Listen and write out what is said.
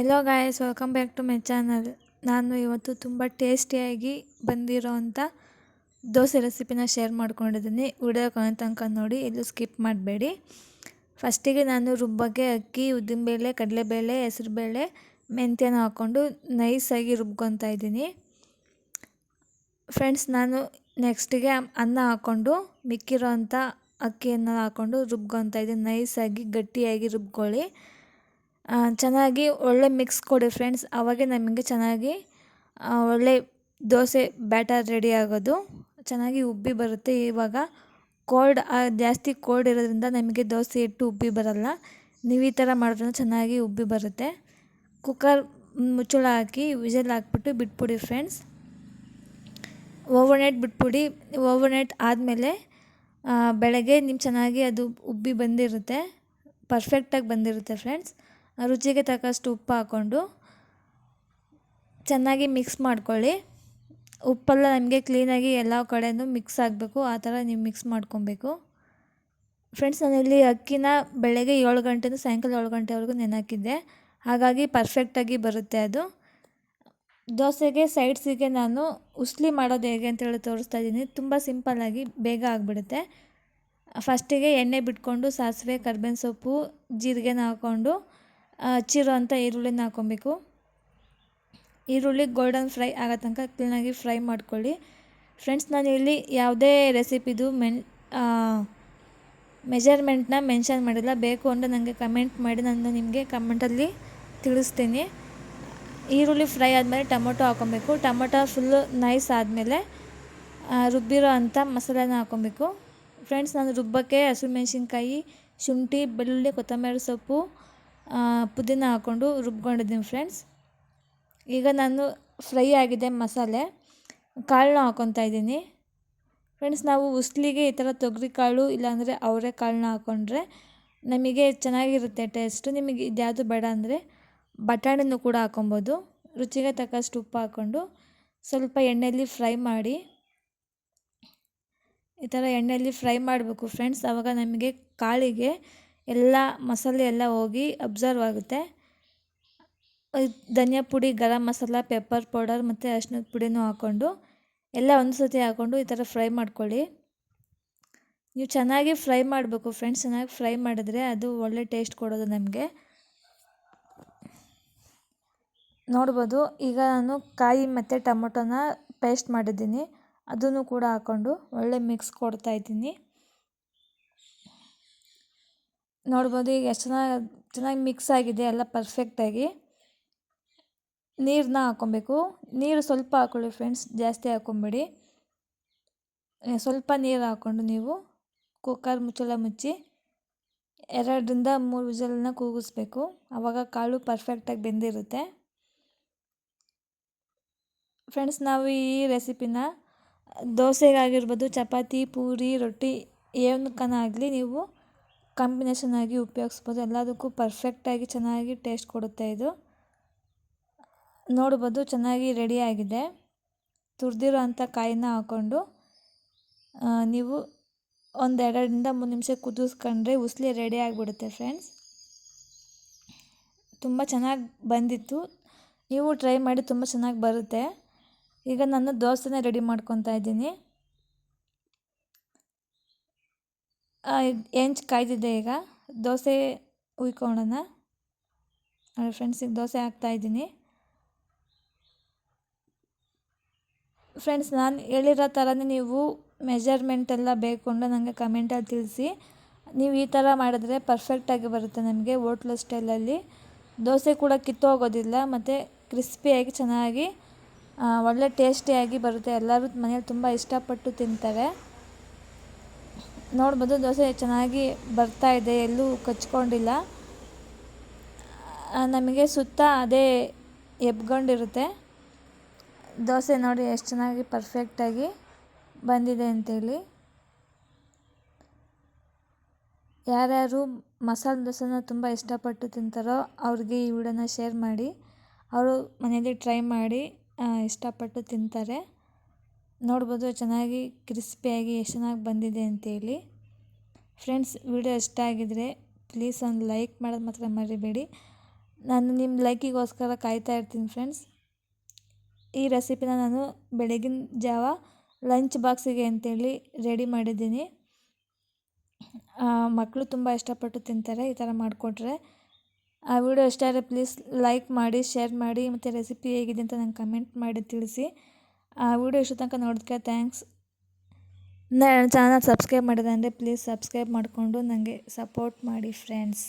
Hello guys, welcome back to my channel. ನಾನು ಇವತ್ತು ತುಂಬ ಟೇಸ್ಟಿಯಾಗಿ ಬಂದಿರೋವಂಥ ದೋಸೆ ರೆಸಿಪಿನ ಶೇರ್ ಮಾಡ್ಕೊಂಡಿದ್ದೀನಿ. ವಿಡಿಯೋ ಕೊನೆ ತನಕ ನೋಡಿ, ಎಲ್ಲೂ ಸ್ಕಿಪ್ ಮಾಡಬೇಡಿ. ಫಸ್ಟಿಗೆ ನಾನು ರುಬ್ಬಕ್ಕೆ ಅಕ್ಕಿ, ಉದ್ದಿನಬೇಳೆ, ಕಡಲೆಬೇಳೆ, ಹೆಸರುಬೇಳೆ, ಮೆಂತ್ಯನ ಹಾಕ್ಕೊಂಡು ನೈಸಾಗಿ ರುಬ್ಕೊತಾ ಇದ್ದೀನಿ. ಫ್ರೆಂಡ್ಸ್, ನಾನು ನೆಕ್ಸ್ಟಿಗೆ ಅನ್ನ ಹಾಕ್ಕೊಂಡು ಮಿಕ್ಕಿರೋ ಅಂಥ ಅಕ್ಕಿಯನ್ನು ಹಾಕ್ಕೊಂಡು ರುಬ್ಕೊತಾ ಇದ್ದೀನಿ. ನೈಸಾಗಿ ಗಟ್ಟಿಯಾಗಿ ರುಬ್ಕೊಳ್ಳಿ. ಚೆನ್ನಾಗಿ ಒಳ್ಳೆ ಮಿಕ್ಸ್ ಕೊಡಿ ಫ್ರೆಂಡ್ಸ್, ಆವಾಗೆ ನಮಗೆ ಚೆನ್ನಾಗಿ ಒಳ್ಳೆ ದೋಸೆ ಬ್ಯಾಟರ್ ರೆಡಿ ಆಗೋದು, ಚೆನ್ನಾಗಿ ಉಬ್ಬಿ ಬರುತ್ತೆ. ಇವಾಗ ಜಾಸ್ತಿ ಕೋಲ್ಡ್ ಇರೋದ್ರಿಂದ ನಮಗೆ ದೋಸೆ ಇಟ್ಟು ಉಬ್ಬಿ ಬರಲ್ಲ. ನೀವು ಈ ಥರ ಮಾಡೋದ್ರಿಂದ ಚೆನ್ನಾಗಿ ಉಬ್ಬಿ ಬರುತ್ತೆ. ಕುಕ್ಕರ್ ಮುಚ್ಚಳ ಹಾಕಿ ವಿಷಲ್ ಹಾಕ್ಬಿಟ್ಟು ಬಿಟ್ಬಿಡಿ ಫ್ರೆಂಡ್ಸ್. ಓವರ್ನೈಟ್ ಬಿಟ್ಬಿಡಿ. ಓವರ್ನೈಟ್ ಆದಮೇಲೆ ಬೆಳಗ್ಗೆ ಚೆನ್ನಾಗಿ ಅದು ಉಬ್ಬಿ ಬಂದಿರುತ್ತೆ, ಪರ್ಫೆಕ್ಟಾಗಿ ಬಂದಿರುತ್ತೆ ಫ್ರೆಂಡ್ಸ್. ರುಚಿಗೆ ತಕ್ಕಷ್ಟು ಉಪ್ಪು ಹಾಕ್ಕೊಂಡು ಚೆನ್ನಾಗಿ ಮಿಕ್ಸ್ ಮಾಡ್ಕೊಳ್ಳಿ. ಉಪ್ಪೆಲ್ಲ ನಮಗೆ ಕ್ಲೀನಾಗಿ ಎಲ್ಲ ಕಡೆಯೂ ಮಿಕ್ಸ್ ಆಗಬೇಕು, ಆ ಥರ ನೀವು ಮಿಕ್ಸ್ ಮಾಡ್ಕೊಬೇಕು ಫ್ರೆಂಡ್ಸ್. ನಾನಿಲ್ಲಿ ಅಕ್ಕಿನ ಬೆಳಗ್ಗೆ 7 ಗಂಟೆಯಿಂದ ಸಾಯಂಕಾಲ 7 ಗಂಟೆವರೆಗೂ ನೆನೆಹಾಕಿದ್ದೆ, ಹಾಗಾಗಿ ಪರ್ಫೆಕ್ಟಾಗಿ ಬರುತ್ತೆ ಅದು. ದೋಸೆಗೆ ಸೈಡ್ಸಿಗೆ ನಾನು ಉಸ್ಲಿ ಮಾಡೋದು ಹೇಗೆ ಅಂತೇಳಿ ತೋರಿಸ್ತಾ ಇದ್ದೀನಿ. ತುಂಬ ಸಿಂಪಲ್ಲಾಗಿ ಬೇಗ ಆಗಿಬಿಡುತ್ತೆ. ಫಸ್ಟಿಗೆ ಎಣ್ಣೆ ಬಿಟ್ಕೊಂಡು ಸಾಸಿವೆ, ಕರ್ಬೇವಿನ ಸೊಪ್ಪು, ಜೀರಿಗೆನ ಹಾಕ್ಕೊಂಡು ಹಚ್ಚಿರೋ ಅಂಥ ಈರುಳ್ಳಿನ ಹಾಕ್ಕೊಬೇಕು. ಈರುಳ್ಳಿ ಗೋಲ್ಡನ್ ಫ್ರೈ ಆಗೋ ತನಕ ಕ್ಲೀನಾಗಿ ಫ್ರೈ ಮಾಡ್ಕೊಳ್ಳಿ ಫ್ರೆಂಡ್ಸ್. ನಾನು ಇಲ್ಲಿ ಯಾವುದೇ ರೆಸಿಪಿದು ಮೆಜರ್ಮೆಂಟ್ನ ಮೆನ್ಷನ್ ಮಾಡಿಲ್ಲ. ಬೇಕು ಅಂದರೆ ನನಗೆ ಕಮೆಂಟ್ ಮಾಡಿ, ನಾನು ನಿಮಗೆ ಕಮೆಂಟಲ್ಲಿ ತಿಳಿಸ್ತೀನಿ. ಈರುಳ್ಳಿ ಫ್ರೈ ಆದಮೇಲೆ ಟೊಮೊಟೊ ಹಾಕ್ಕೊಬೇಕು. ಟೊಮೊಟೊ ಫುಲ್ಲು ನೈಸ್ ಆದಮೇಲೆ ರುಬ್ಬಿರೋ ಅಂಥ ಮಸಾಲೆನ ಹಾಕ್ಕೊಬೇಕು ಫ್ರೆಂಡ್ಸ್. ನಾನು ರುಬ್ಬಕ್ಕೆ ಹಸಿಮೆಣ್ಸಿನ್ಕಾಯಿ, ಶುಂಠಿ, ಬೆಳ್ಳುಳ್ಳಿ, ಕೊತ್ತಂಬರಿ ಸೊಪ್ಪು, ಪುದೀನ ಹಾಕ್ಕೊಂಡು ರುಬ್ಕೊಂಡಿದ್ದೀನಿ ಫ್ರೆಂಡ್ಸ್. ಈಗ ನಾನು ಫ್ರೈ ಆಗಿದೆ ಮಸಾಲೆ, ಕಾಳನ್ನ ಹಾಕ್ಕೊತಾ ಇದ್ದೀನಿ ಫ್ರೆಂಡ್ಸ್. ನಾವು ಉಸ್ಲಿಗೆ ಈ ಥರ ತೊಗರಿ ಕಾಳು ಇಲ್ಲಾಂದರೆ ಅವರೆಕಾಳನ್ನ ಹಾಕ್ಕೊಂಡ್ರೆ ನಮಗೆ ಚೆನ್ನಾಗಿರುತ್ತೆ ಟೇಸ್ಟು. ನಿಮಗೆ ಇದ್ಯಾವುದು ಬೇಡ ಅಂದರೆ ಬಟಾಣಿನೂ ಕೂಡ ಹಾಕ್ಕೊಬೋದು. ರುಚಿಗೆ ತಕ್ಕಷ್ಟು ಉಪ್ಪು ಹಾಕ್ಕೊಂಡು ಸ್ವಲ್ಪ ಎಣ್ಣೆಯಲ್ಲಿ ಫ್ರೈ ಮಾಡಿ, ಈ ಥರ ಎಣ್ಣೆಯಲ್ಲಿ ಫ್ರೈ ಮಾಡಬೇಕು ಫ್ರೆಂಡ್ಸ್. ಆವಾಗ ನಮಗೆ ಕಾಳಿಗೆ ಎಲ್ಲ ಮಸಾಲೆ ಎಲ್ಲ ಹೋಗಿ ಅಬ್ಸರ್ವ್ ಆಗುತ್ತೆ. ಧನಿಯಾ ಪುಡಿ, ಗರಂ ಮಸಾಲ, ಪೆಪ್ಪರ್ ಪೌಡರ್ ಮತ್ತು ಅರಿಶಿನದ ಪುಡಿನೂ ಹಾಕ್ಕೊಂಡು ಎಲ್ಲ ಒಂದು ಸತಿ ಹಾಕ್ಕೊಂಡು ಈ ಥರ ಫ್ರೈ ಮಾಡ್ಕೊಳ್ಳಿ. ನೀವು ಚೆನ್ನಾಗಿ ಫ್ರೈ ಮಾಡಬೇಕು ಫ್ರೆಂಡ್ಸ್. ಚೆನ್ನಾಗಿ ಫ್ರೈ ಮಾಡಿದ್ರೆ ಅದು ಒಳ್ಳೆ ಟೇಸ್ಟ್ ಕೊಡೋದು ನಮಗೆ. ನೋಡ್ಬೋದು, ಈಗ ನಾನು ಕಾಯಿ ಮತ್ತು ಟೊಮೊಟೊನ ಪೇಸ್ಟ್ ಮಾಡಿದ್ದೀನಿ, ಅದನ್ನು ಕೂಡ ಹಾಕ್ಕೊಂಡು ಒಳ್ಳೆ ಮಿಕ್ಸ್ ಕೊಡ್ತಾಯಿದ್ದೀನಿ. ನೋಡ್ಬೋದು ಈಗ ಎಷ್ಟು ಚೆನ್ನಾಗಿ ಮಿಕ್ಸ್ ಆಗಿದೆ ಎಲ್ಲ ಪರ್ಫೆಕ್ಟಾಗಿ. ನೀರನ್ನ ಹಾಕ್ಕೊಬೇಕು. ನೀರು ಸ್ವಲ್ಪ ಹಾಕ್ಕೊಳ್ಳಿ ಫ್ರೆಂಡ್ಸ್, ಜಾಸ್ತಿ ಹಾಕ್ಕೊಂಬೇಡಿ. ಸ್ವಲ್ಪ ನೀರು ಹಾಕ್ಕೊಂಡು ನೀವು ಕುಕ್ಕರ್ ಮುಚ್ಚಳ ಮುಚ್ಚಿ 2ರಿಂದ 3 ವಿಷಲನ್ನ ಕೂಗಿಸ್ಬೇಕು. ಆವಾಗ ಕಾಳು ಪರ್ಫೆಕ್ಟಾಗಿ ಬೆಂದಿರುತ್ತೆ ಫ್ರೆಂಡ್ಸ್. ನಾವು ಈ ರೆಸಿಪಿನ ದೋಸೆಗಾಗಿರ್ಬೋದು, ಚಪಾತಿ, ಪೂರಿ, ರೊಟ್ಟಿ ಏನಕ್ಕನಾಗಲಿ ನೀವು ಕಾಂಬಿನೇಷನ್ ಆಗಿ ಉಪಯೋಗಿಸ್ಬೋದು. ಎಲ್ಲದಕ್ಕೂ ಪರ್ಫೆಕ್ಟಾಗಿ ಚೆನ್ನಾಗಿ ಟೇಸ್ಟ್ ಕೊಡುತ್ತೆ ಇದು. ನೋಡ್ಬೋದು ಚೆನ್ನಾಗಿ ರೆಡಿಯಾಗಿದೆ. ತುರಿದಿರೋ ಅಂಥ ಕಾಯಿನ ಹಾಕ್ಕೊಂಡು ನೀವು ಒಂದು 2ರಿಂದ 3 ನಿಮಿಷ ಕುದಿಸ್ಕೊಂಡ್ರೆ ಉಸ್ಲಿ ರೆಡಿ ಆಗಿಬಿಡುತ್ತೆ ಫ್ರೆಂಡ್ಸ್. ತುಂಬ ಚೆನ್ನಾಗಿ ಬಂದಿತ್ತು, ನೀವು ಟ್ರೈ ಮಾಡಿ, ತುಂಬ ಚೆನ್ನಾಗಿ ಬರುತ್ತೆ. ಈಗ ನಾನು ದೋಸೆನ ರೆಡಿ ಮಾಡ್ಕೊತಾ ಇದ್ದೀನಿ. ಹೆಂಚು ಕಾಯ್ದಿದೆ, ಈಗ ದೋಸೆ ಹುಯ್ಕೊಳ್ಳೋಣ ಫ್ರೆಂಡ್ಸ್. ಈಗ ದೋಸೆ ಹಾಕ್ತಾಯಿದ್ದೀನಿ ಫ್ರೆಂಡ್ಸ್. ನಾನು ಹೇಳಿರೋ ಥರನೇ ನೀವು ಮೆಜರ್ಮೆಂಟೆಲ್ಲ ಬೇಕು ಅಂದರೆ ನನಗೆ ಕಮೆಂಟಲ್ಲಿ ತಿಳಿಸಿ. ನೀವು ಈ ಥರ ಮಾಡಿದ್ರೆ ಪರ್ಫೆಕ್ಟಾಗಿ ಬರುತ್ತೆ ನಮಗೆ ಹೋಟ್ಲು ಸ್ಟೈಲಲ್ಲಿ. ದೋಸೆ ಕೂಡ ಕಿತ್ತೋಗೋದಿಲ್ಲ ಮತ್ತು ಕ್ರಿಸ್ಪಿಯಾಗಿ ಚೆನ್ನಾಗಿ ಒಳ್ಳೆ ಟೇಸ್ಟಿಯಾಗಿ ಬರುತ್ತೆ. ಎಲ್ಲರೂ ಮನೇಲಿ ತುಂಬ ಇಷ್ಟಪಟ್ಟು ತಿಂತಾರೆ. ನೋಡ್ಬೋದು ದೋಸೆ ಚೆನ್ನಾಗಿ ಬರ್ತಾಯಿದೆ, ಎಲ್ಲೂ ಕಚ್ಕೊಂಡಿಲ್ಲ. ನಮಗೆ ಸುತ್ತ ಅದೇ ಎಬ್ಕೊಂಡಿರುತ್ತೆ ದೋಸೆ. ನೋಡಿ ಎಷ್ಟು ಚೆನ್ನಾಗಿ ಪರ್ಫೆಕ್ಟಾಗಿ ಬಂದಿದೆ ಅಂತೇಳಿ. ಯಾರ್ಯಾರು ಮಸಾಲೆ ದೋಸೆನ ತುಂಬ ಇಷ್ಟಪಟ್ಟು ತಿಂತಾರೋ ಅವ್ರಿಗೆ ಈ ವಿಡಿಯೋನ ಶೇರ್ ಮಾಡಿ, ಅವರು ಮನೆಯಲ್ಲಿ ಟ್ರೈ ಮಾಡಿ ಇಷ್ಟಪಟ್ಟು ತಿಂತಾರೆ. ನೋಡ್ಬೋದು ಚೆನ್ನಾಗಿ ಕ್ರಿಸ್ಪಿಯಾಗಿ ಎಷ್ಟು ಚೆನ್ನಾಗಿ ಬಂದಿದೆ ಅಂತೇಳಿ ಫ್ರೆಂಡ್ಸ್. ವಿಡಿಯೋ ಇಷ್ಟ ಆಗಿದ್ರೆ ಪ್ಲೀಸ್ ಒಂದು ಲೈಕ್ ಮಾಡೋದು ಮಾತ್ರ ಮರಿಬೇಡಿ. ನಾನು ನಿಮ್ಮ ಲೈಕಿಗೋಸ್ಕರ ಕಾಯ್ತಾ ಇರ್ತೀನಿ ಫ್ರೆಂಡ್ಸ್. ಈ ರೆಸಿಪಿನ ನಾನು ಬೆಳಗಿನ ಜಾವ ಲಂಚ್ ಬಾಕ್ಸಿಗೆ ಅಂತೇಳಿ ರೆಡಿ ಮಾಡಿದ್ದೀನಿ. ಮಕ್ಕಳು ತುಂಬ ಇಷ್ಟಪಟ್ಟು ತಿಂತಾರೆ ಈ ಥರ ಮಾಡಿಕೊಟ್ರೆ. ಆ ವಿಡಿಯೋ ಇಷ್ಟ ಆದರೆ ಪ್ಲೀಸ್ ಲೈಕ್ ಮಾಡಿ, ಶೇರ್ ಮಾಡಿ, ಮತ್ತು ರೆಸಿಪಿ ಹೇಗಿದೆ ಅಂತ ನಂಗೆ ಕಮೆಂಟ್ ಮಾಡಿ ತಿಳಿಸಿ. ಆ ವಿಡಿಯೋ ಇಷ್ಟು ತನಕ ನೋಡೋದಕ್ಕೆ ಥ್ಯಾಂಕ್ಸ್. ನನ್ನ ಚಾನಲ್ ಸಬ್ಸ್ಕ್ರೈಬ್ ಮಾಡಿದೆ ಅಂದರೆ ಪ್ಲೀಸ್ ಸಬ್ಸ್ಕ್ರೈಬ್ ಮಾಡಿಕೊಂಡು ನನಗೆ ಸಪೋರ್ಟ್ ಮಾಡಿ ಫ್ರೆಂಡ್ಸ್.